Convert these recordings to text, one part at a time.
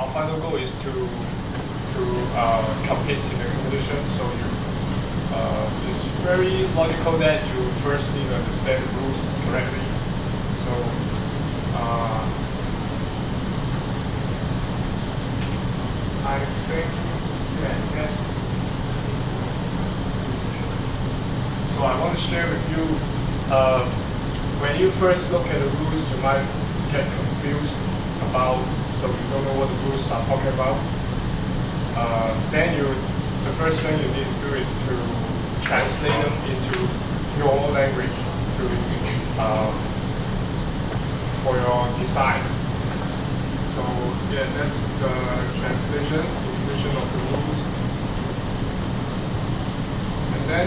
our final goal is to compete in the competition. So it's very logical that you first need to understand the rules correctly. So I think yes. So I want to share with you. When you first look at the rules, you might get confused about, so you don't know what the rules are talking about. Then the first thing you need to do is to translate them into your language for your design. So yeah, that's the translation, definition of the rules. And then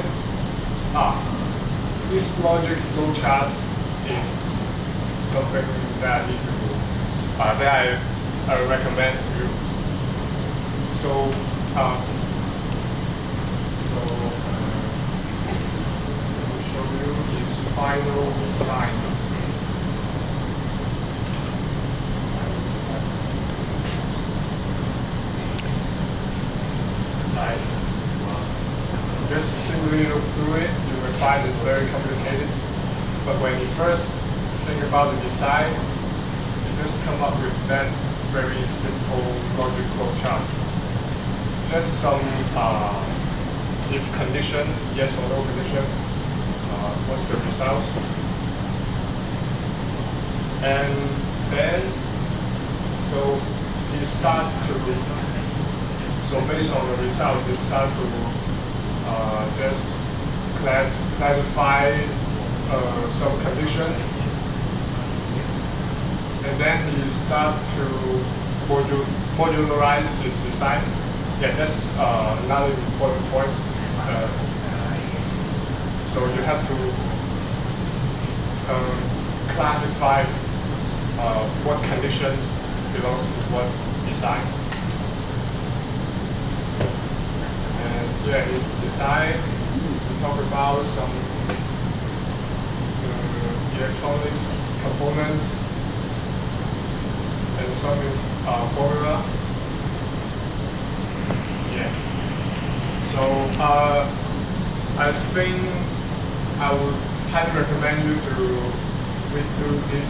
this logic flow chart is something that I recommend to you. So let me show you his final design. Just simply look through it, you will find it's very complicated. But when you first think about the design, you just come up with that very simple logic flow chart. Just some if condition, yes or no condition, what's the result? And then, so you start to so based on the result, you start to just classify some conditions, and then you start to modularize his design. Yeah, that's another important point. So you have to classify what conditions belongs to what design. And yeah, his design, we talk about some electronics components and some formula. Yeah. So I think I would highly recommend you to read through this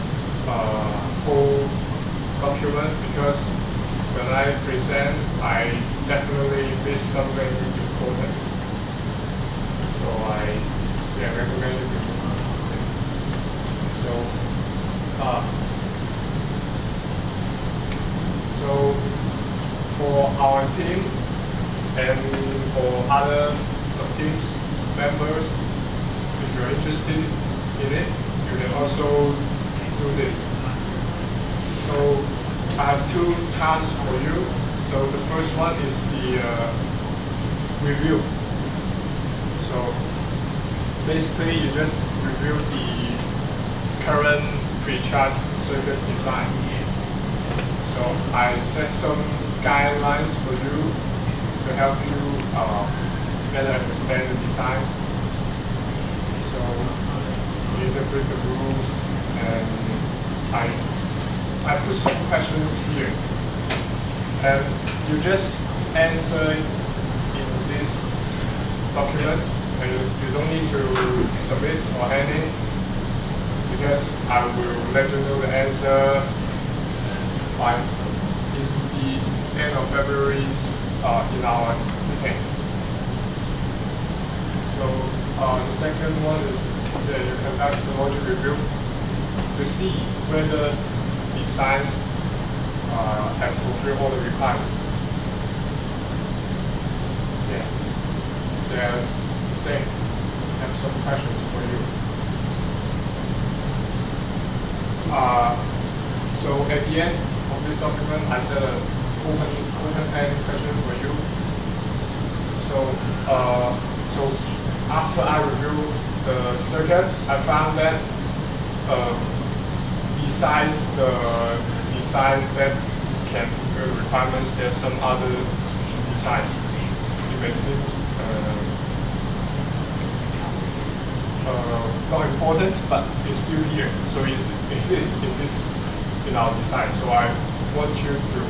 whole document, because when I present, I definitely miss something important. So I recommend you to do it. So for our team and for other sub-teams members, if you're interested in it, you can also do this. So I have two tasks for you. So the first one is the review. So basically you just review the current pre-chart circuit design. So I set some guidelines for you to help you better understand the design. So you interpret the rules, and I put some questions here, and you just answer in this document, and you don't need to submit or hand in, because I will let you know the answer in the end of February in our meeting. So the second one is that you conduct the logic review to see whether designs have fulfilled all the requirements. Yeah, there's the same. I have some questions for you. So at the end of this document, I set an open-ended question for you. So after I review the circuits, I found that besides the design that can fulfill requirements, there's some other designs. It may seem not important, but it's still here. So it exists in our design. So I want you to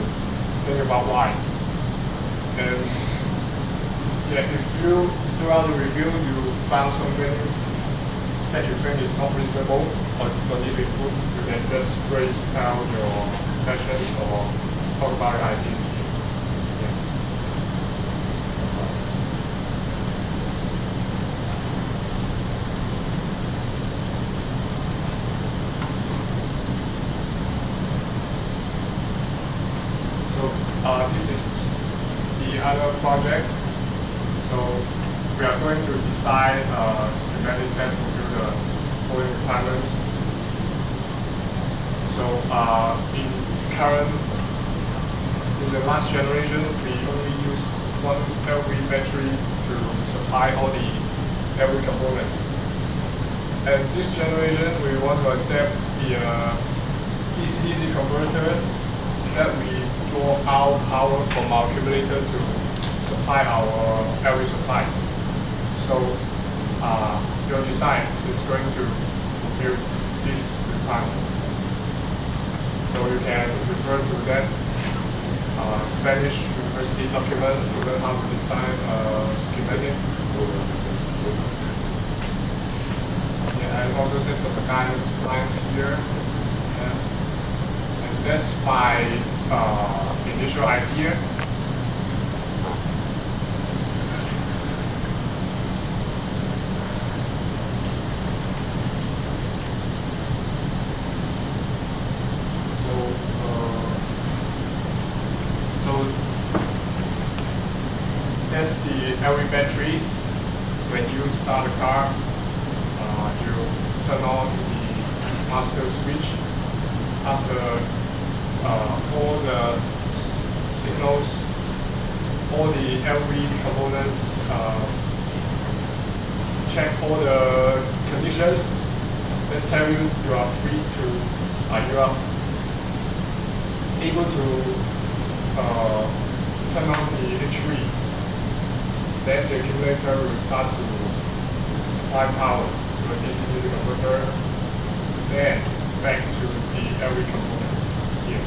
think about why. And yeah, if you throughout the review you found something that you think is not reasonable or need to improve, you can just raise out your questions or talk about your ideas here. Yeah. So this is the other project. So we are going to design a schematic that fulfill the following requirements. So in the last generation, we only use one LV battery to supply all the LV components. And this generation, we want to adapt the DC-DC converter that we draw our power from our accumulator to supply our LV supplies. So your design is going to fulfill this requirement. So you can refer to that Spanish university document to learn how to design a schematic. Yeah, and also set some guidelines here. Yeah. And that's my initial idea. That's the LV battery. When you start the car, you turn on the master switch. After all the signals, all the LV components, check all the conditions, then tell you you are free to, you are able to turn on the H3. Then the accumulator will start to supply power to the DC-DC converter, then back to the LV components here.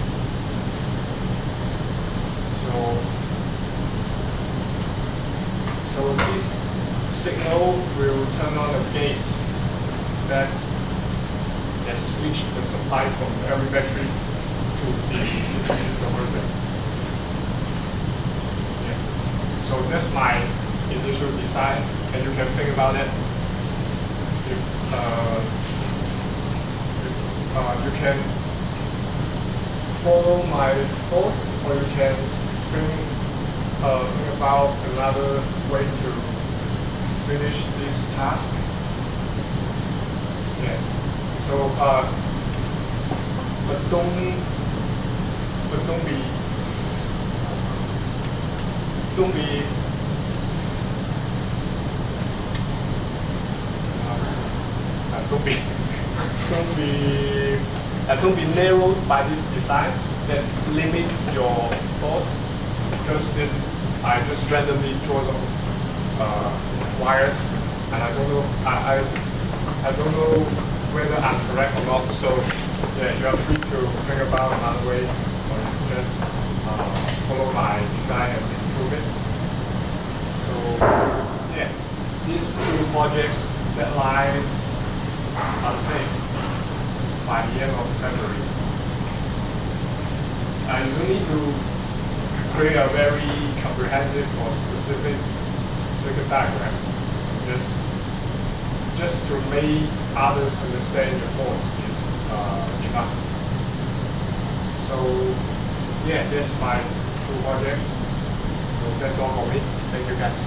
So this signal will turn on a gate that switch the supply from the LV battery to the DC-DC converter. Yeah. So that's my initial design, and you can think about it. If you can follow my thoughts, or you can think about another way to finish this task. Yeah. So, but don't be don't be narrowed by this design that limits your thoughts, because I just randomly draw some wires, and I don't know I don't know whether I'm correct or not. So yeah, you are free to think about another way, or just follow my design and improve it. So yeah, these two projects deadline, I would say, by the end of February. You don't need to create a very comprehensive or specific circuit diagram. Just to make others understand your thoughts is enough. So yeah, that's my two projects. So that's all for me. Thank you guys.